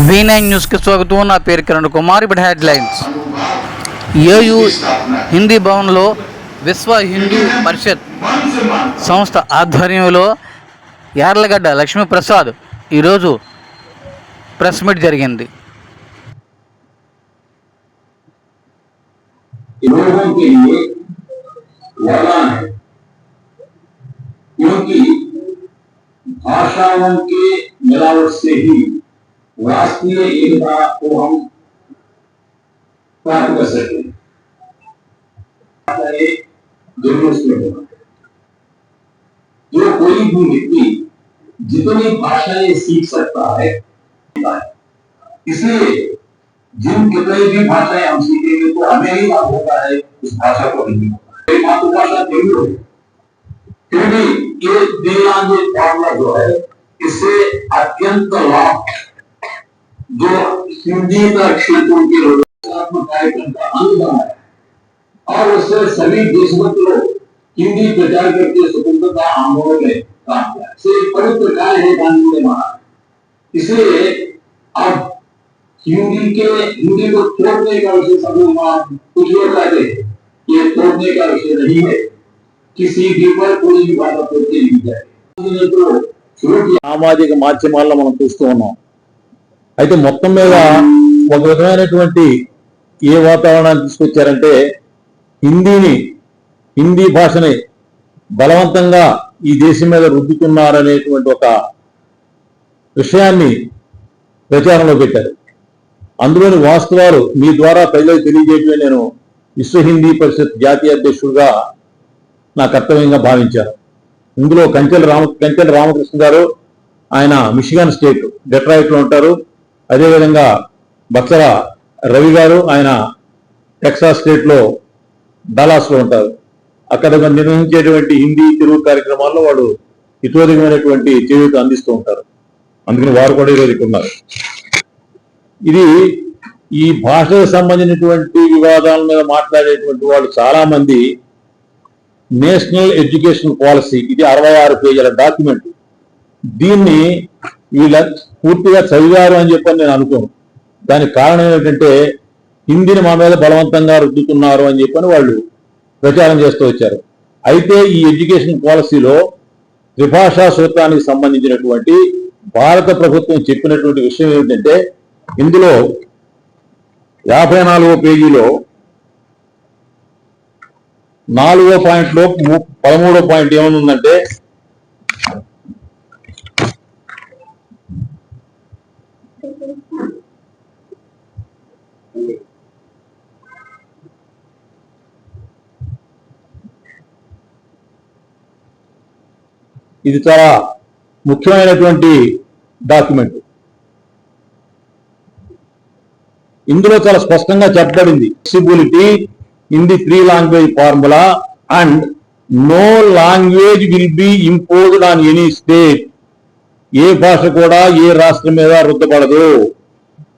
V9 news के स्वागत ना पेर किरण कुमार बट हेडलाइंस ఏయు హిందీ భవన్లో విశ్వ హిందూ పరిషత్ సంస్థ ఆధ్వర్యంలో యార్లగడ్డ లక్ష్మీప్రసాద్ ఈరోజు ప్రెస్ మీట్ జరిగింది. भाषाओं के मिलावट से ही राष्ट्रीय एकता को हम प्राप्त कर सकते हैं. जो कोई भी व्यक्ति जितनी भाषाएं सीख सकता है, इसलिए जिन कितनी भी भाषाएं हम सीखेंगे तो हमें ही लाभ होता है, उस भाषा को नहीं होता है. मातृभाषा तेलुगु है, फिर भी ये देवनागरी फॉर्मूला जो है इससे अत्यंत लाभ जो हिंदी का क्षेत्रों के कार्यक्रम का अंग बना है और उससे सभी देशभक्त लोग हिंदी प्रचार करके स्वतंत्रता आंदोलन में काम किया. पवित्र कार्य है गांधी ने माना. इसलिए अब हिंदी को तोड़ने का विषय सब लोग कुछ लोग कहते हैं ये तोड़ने का विषय नहीं है. किसी भी पर कोई भी बात तोड़ते नहीं जाए. సామాజిక మాధ్యమాల్లో మనం చూస్తూ ఉన్నాం. అయితే మొత్తం మీద ఒక విధమైనటువంటి ఏ వాతావరణాన్ని తీసుకొచ్చారంటే హిందీ భాషని బలవంతంగా ఈ దేశం మీద రుద్దుతున్నారనేటువంటి ఒక విషయాన్ని ప్రచారంలో పెట్టారు. అందులోని వాస్తవాలు మీ ద్వారా ప్రజలకు తెలియజేయడమే నేను విశ్వ హిందీ పరిషత్ జాతీయ అధ్యక్షుడిగా నా కర్తవ్యంగా భావించాను. ఇందులో కంచెల రామకృష్ణ గారు, ఆయన మిషిగన్ స్టేట్ డెట్రాయిట్లో ఉంటారు. అదేవిధంగా బత్సర రవి గారు, ఆయన టెక్సాస్ స్టేట్లో డలాస్లో ఉంటారు. అక్కడ నిర్వహించేటువంటి హిందీ తెలుగు కార్యక్రమాల్లో వాడు ఇతోధికమైనటువంటి చేయూత అందిస్తూ ఉంటారు. అందుకని వారు కూడా ఈరోజు ఇక్కడ ఉన్నారు. ఇది ఈ భాషకు సంబంధించినటువంటి వివాదాల మీద మాట్లాడేటువంటి వాళ్ళు చాలా మంది నేషనల్ ఎడ్యుకేషన్ పాలసీ, ఇది 66 పేజీల డాక్యుమెంట్, దీన్ని వీళ్ళ పూర్తిగా చదివారు అని చెప్పని నేను అనుకోను. దానికి కారణం ఏమిటంటే హిందీని మా మీద బలవంతంగా రుద్దుతున్నారు అని చెప్పని వాళ్ళు ప్రచారం చేస్తూ వచ్చారు. అయితే ఈ ఎడ్యుకేషన్ పాలసీలో త్రిభాషా సూత్రానికి సంబంధించినటువంటి భారత ప్రభుత్వం చెప్పినటువంటి విషయం ఏమిటంటే ఇందులో 54వ పేజీలో 4వ పాయింట్లో 13వ పాయింట్ ఏమనుందంటే ఇది చాలా ముఖ్యమైనటువంటి డాక్యుమెంట్. ఇందులో చాలా స్పష్టంగా చెప్పబడింది flexibility in the 3 language formula and no language will be imposed on any state. ఏ భాష కూడా ఏ రాష్ట్రం మీద రుద్దపడదు.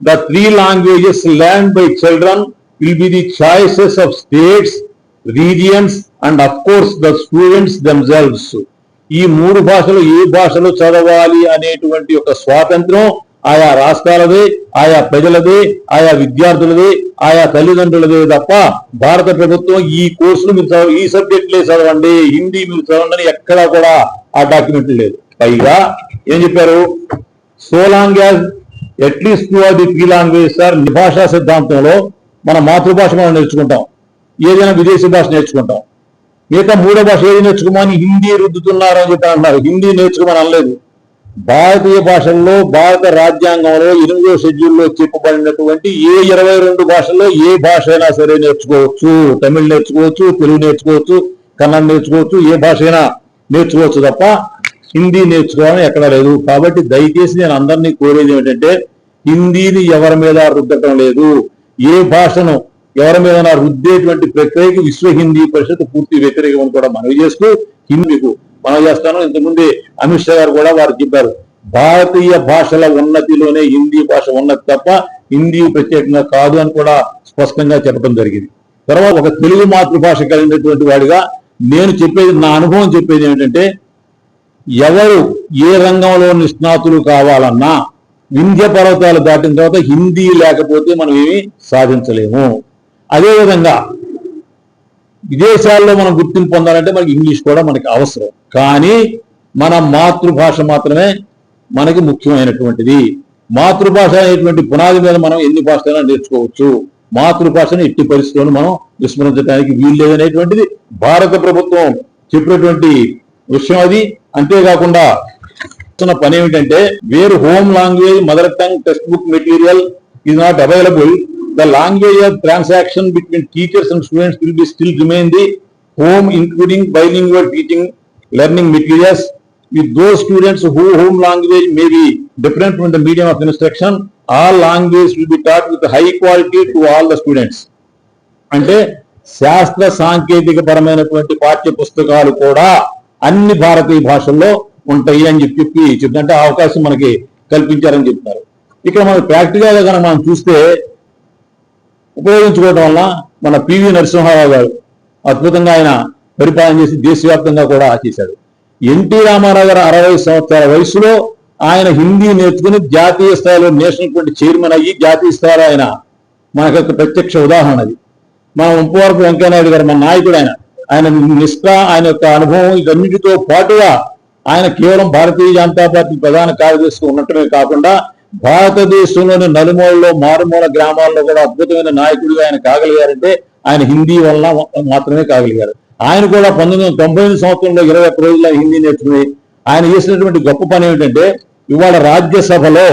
The 3 languages learned by children will be the choices of states, regions and of course the students themselves. ఈ 3 భాషలు ఏ భాషలో చదవాలి అనేటువంటి ఒక స్వాతంత్రం ఆయా రాష్ట్రాలదే, ఆయా ప్రజలదే, ఆయా విద్యార్థులదే, ఆయా తల్లిదండ్రులదే తప్ప భారత ప్రభుత్వం ఈ కోర్సులు మీరు ఈ సబ్జెక్టులే చదవండి, హిందీ మీరు చదవండి అని ఎక్కడా కూడా ఆ డాక్యుమెంట్ లేదు. పైగా ఏం చెప్పారు, so long as at least 2 of the 3 language sir. భాషా సిద్ధాంతంలో మన మాతృభాష మనం నేర్చుకుంటాం, ఏదైనా విదేశీ భాష నేర్చుకుంటాం. మిగతా 3వ భాష ఏది నేర్చుకోమని హిందీ రుద్దుతున్నారు అని చెప్పి అన్నారు. హిందీ నేర్చుకోమని అనలేదు. భారతీయ భాషల్లో భారత రాజ్యాంగంలో 8వ షెడ్యూల్లో చెప్పబడినటువంటి ఏ 22 భాషల్లో ఏ భాష అయినా సరే నేర్చుకోవచ్చు. తమిళ్ నేర్చుకోవచ్చు, తెలుగు నేర్చుకోవచ్చు, కన్నడ నేర్చుకోవచ్చు, ఏ భాష అయినా నేర్చుకోవచ్చు తప్ప హిందీ నేర్చుకోవాలని ఎక్కడా లేదు. కాబట్టి దయచేసి నేను అందరినీ కోరేది ఏమిటంటే హిందీని ఎవరి మీద రుద్దటం లేదు. ఏ భాషను ఎవరి మీద రుద్దేటువంటి ప్రక్రియకి విశ్వ హిందీ పరిషత్ పూర్తి వ్యతిరేకం కూడా మనవి చేస్తూ హిందీకు మనం చేస్తాను. ఇంతకుముందే అమిత్ షా గారు కూడా వారు చెప్పారు, భారతీయ భాషల ఉన్నతిలోనే హిందీ భాష ఉన్నది తప్ప హిందీ ప్రత్యేకంగా కాదు అని కూడా స్పష్టంగా చెప్పడం జరిగింది. తర్వాత ఒక తెలుగు మాతృభాష కలిగినటువంటి వాడిగా నేను చెప్పేది, నా అనుభవం చెప్పేది ఏంటంటే, ఎవరు ఏ రంగంలో నిష్ణాతులు కావాలన్నా వింధ్య పర్వతాలు దాటిన తర్వాత హిందీ లేకపోతే మనం ఏమీ సాధించలేము. అదేవిధంగా విదేశాల్లో మనం గుర్తింపు పొందాలంటే మనకి ఇంగ్లీష్ కూడా మనకి అవసరం. కానీ మన మాతృభాష మాత్రమే మనకి ముఖ్యమైనటువంటిది. మాతృభాష అనేటువంటి పునాది మీద మనం ఎన్ని భాషలైనా నేర్చుకోవచ్చు. మాతృభాషను ఎట్టి పరిస్థితులను మనం విస్మరించడానికి వీలు లేదనేటువంటిది భారత ప్రభుత్వం చెప్పినటువంటి విషయం అది. అంతేకాకుండా పని ఏమిటంటే, where home language mother tongue textbook material is not available, the language of transaction between teachers and students will be still remain the home, including bilingual teaching learning materials. With those students whose home language may be different from the medium of instruction, all language will be taught with high quality to all the students. అంటే శాస్త్ర సాంకేతిక పరమైనటువంటి పాఠ్య పుస్తకాలు కూడా అన్ని భారతీయ భాషల్లో ఉంటాయి అని చెప్తుంటే అవకాశం మనకి కల్పించారని చెప్తున్నారు. ఇక్కడ మన ప్రాక్టికల్ గా కనుక మనం చూస్తే ఉపయోగించుకోవడం వల్ల మన పివి నరసింహారావు గారు అద్భుతంగా ఆయన పరిపాలన చేసి దేశవ్యాప్తంగా కూడా చేశాడు. ఎన్టీ రామారావు గారు 60 సంవత్సరాల వయసులో ఆయన హిందీ నేర్చుకుని జాతీయ స్థాయిలో నేషనల్ కమిటీ చైర్మన్ అయ్యి జాతీయ స్థాయిలో ఆయన మనకు ప్రత్యక్ష ఉదాహరణ అది. మన ఉప్పవరపు వెంకయ్యనాయుడు గారు మన నాయకుడు, ఆయన నిష్ఠ, ఆయన యొక్క అనుభవం ఇవన్నిటితో పాటుగా ఆయన కేవలం భారతీయ జనతా పార్టీ ప్రధాన కార్యదర్శి ఉన్నట్టుమే కాకుండా భారతదేశంలోని నలుమూలలో మారుమూల గ్రామాల్లో కూడా అద్భుతమైన నాయకుడిగా ఆయన కాగలిగారంటే ఆయన హిందీ వలన మాత్రమే కాగలిగారు. ఆయన కూడా 1998 సంవత్సరంలో 21 రోజుల్లో హిందీ నేర్చుకుని ఆయన చేసినటువంటి గొప్ప పని ఏమిటంటే, ఇవాళ రాజ్యసభలో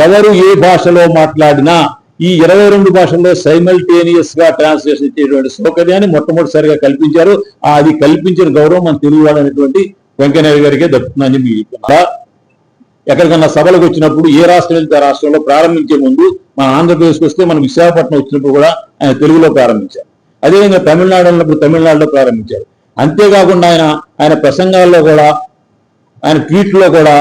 ఎవరు ఏ భాషలో మాట్లాడినా ఈ 22 భాషల్లో సైమల్టేనియస్ గా ట్రాన్స్లేషన్ ఇచ్చేటువంటి సౌకర్యాన్ని మొట్టమొదటిసారిగా కల్పించారు. అది కల్పించిన గౌరవం మన తెలుగు వాళ్ళు అనేటువంటి వెంకయ్యనాయుడు గారికే దక్కుతుందని మీకు చెప్తున్నా. ఎక్కడికన్నా సభలకు వచ్చినప్పుడు ఏ రాష్ట్రం వెళ్తే ఆ రాష్ట్రంలో ప్రారంభించే ముందు మన ఆంధ్రప్రదేశ్కి వస్తే మనం విశాఖపట్నం వచ్చినప్పుడు కూడా ఆయన తెలుగులో ప్రారంభించారు. అదేవిధంగా తమిళనాడు ఉన్నప్పుడు తమిళనాడులో ప్రారంభించారు. అంతేకాకుండా ఆయన ప్రసంగాల్లో కూడా, ఆయన ట్వీట్లో కూడా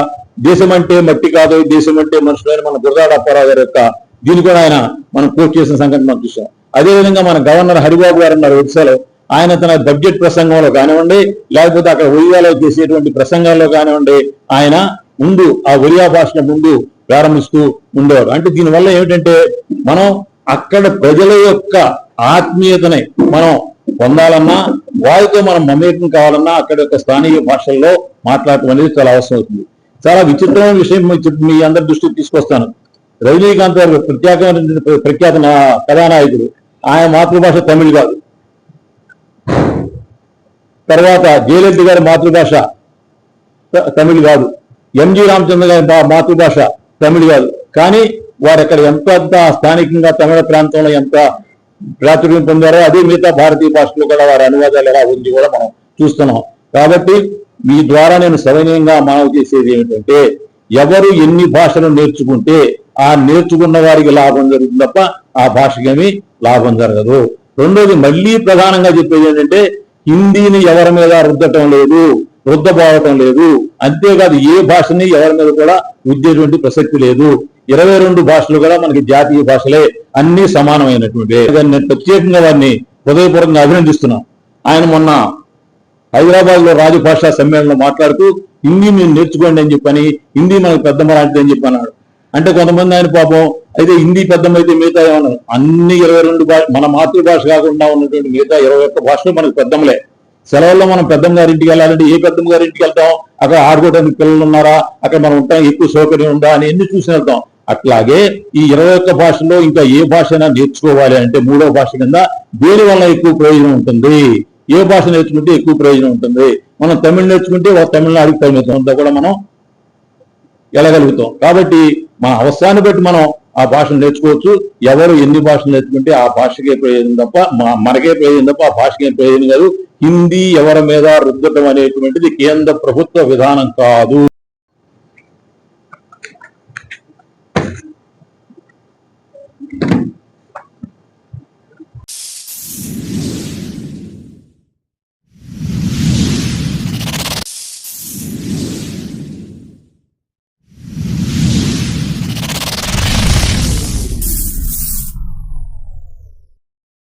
దేశం అంటే మట్టి కాదు, దేశం అంటే మనుషులు అని మన గురజాడ అప్పారావు గారి యొక్క దీన్ని కూడా ఆయన మనం కోట్ చేసిన సంగతి మనం చూసాం. అదేవిధంగా మన గవర్నర్ హరిబాబు గారు ఉన్నారు ఒడిశాలో, ఆయన తన బడ్జెట్ ప్రసంగంలో కానివ్వండి, లేకపోతే అక్కడ ఒడియాలో చేసేటువంటి ప్రసంగాల్లో కానివ్వండి, ఆయన ముందు ఆ ఒరియా భాషను ముందు ప్రారంభిస్తూ ఉండేవారు. అంటే దీనివల్ల ఏమిటంటే, మనం అక్కడ ప్రజల యొక్క ఆత్మీయతని మనం పొందాలన్నా, వారితో మనం మమేకం కావాలన్నా అక్కడ యొక్క స్థానిక భాషల్లో మాట్లాడటం అనేది చాలా అవసరం అవుతుంది. చాలా విచిత్రమైన విషయం మీ అందరి దృష్టికి తీసుకొస్తాను. రజనీకాంత్ గారు ప్రఖ్యాత కథానాయకుడు, ఆయన మాతృభాష తమిళ్ కాదు. తర్వాత జయలలిత గారి మాతృభాష తమిళ్ కాదు. ఎంజి రామచంద్ర గారి మాతృభాష తమిళ్ కాదు. కానీ వారు అక్కడ ఎంత స్థానికంగా తమిళ ప్రాంతంలో ఎంత ప్రాచుర్యం పొందారో అదే మిగతా భారతీయ భాషలో కూడా వారి అనువాదాలు ఎలా ఉంది కూడా మనం చూస్తున్నాం. కాబట్టి మీ ద్వారా నేను సవినయంగా మనవి చేసేది ఏమిటంటే, ఎవరు ఎన్ని భాషలు నేర్చుకుంటే ఆ నేర్చుకున్న వారికి లాభం జరుగుతుంది తప్ప ఆ భాషకేమీ లాభం జరగదు. రెండోది, మళ్ళీ ప్రధానంగా చెప్పేది ఏంటంటే, హిందీని ఎవరి మీద రుద్దబోవటం లేదు. అంతేకాదు ఏ భాషని ఎవరి మీద కూడా రుద్దేటువంటి ప్రసక్తి లేదు. 22 భాషలు కూడా మనకి జాతీయ భాషలే, అన్ని సమానమైనటువంటి. నేను ప్రత్యేకంగా వారిని హృదయపూర్వకంగా అభినందిస్తున్నాను. ఆయన మొన్న హైదరాబాద్ లో రాజభాషా సమ్మేళనంలో మాట్లాడుతూ హిందీ మీరు నేర్చుకోండి అని చెప్పని, హిందీ మనకు పెద్దమ్మ లాంటిది అని చెప్పి అన్నాడు. అంటే కొంతమంది ఆయన పాపం అయితే హిందీ పెద్దమైతే మిగతా ఏమన్నారు, అన్ని 22 మన మాతృభాష కాకుండా ఉన్నటువంటి మిగతా 21 భాషలు మనకు పెద్దమ్మలే. సెలవుల్లో మనం పెద్దమ్మ గారింటికి వెళ్ళాలంటే ఏ పెద్దమ్మ గారింటికి వెళ్తాం? అక్కడ ఆడుకోవడానికి పిల్లలు ఉన్నారా, అక్కడ మనం ఉంటాం, ఎక్కువ సౌకర్యం ఉందా అని ఎన్ని చూసి వెళ్తాం. అట్లాగే ఈ 21 భాషల్లో ఇంకా ఏ భాష అయినా నేర్చుకోవాలి అంటే 3వ భాష కింద దేని వల్ల ఎక్కువ ప్రయోజనం ఉంటుంది, ఏ భాష నేర్చుకుంటే ఎక్కువ ప్రయోజనం ఉంటుంది? మనం తమిళ నేర్చుకుంటే తమిళనాడుకి పరిమితం అంతా కూడా మనం వెళ్ళగలుగుతాం. కాబట్టి మన అవసరాన్ని బట్టి మనం ఆ భాషను నేర్చుకోవచ్చు. ఎవరు ఎన్ని భాషలు నేర్చుకుంటే ఆ భాషకే ప్రయోజనం తప్ప మనకే ప్రయోజనం తప్ప ఆ భాషకే ప్రయోజనం కాదు. హిందీ ఎవరి మీద రుద్దటం అనేటువంటిది కేంద్ర ప్రభుత్వ విధానం కాదు.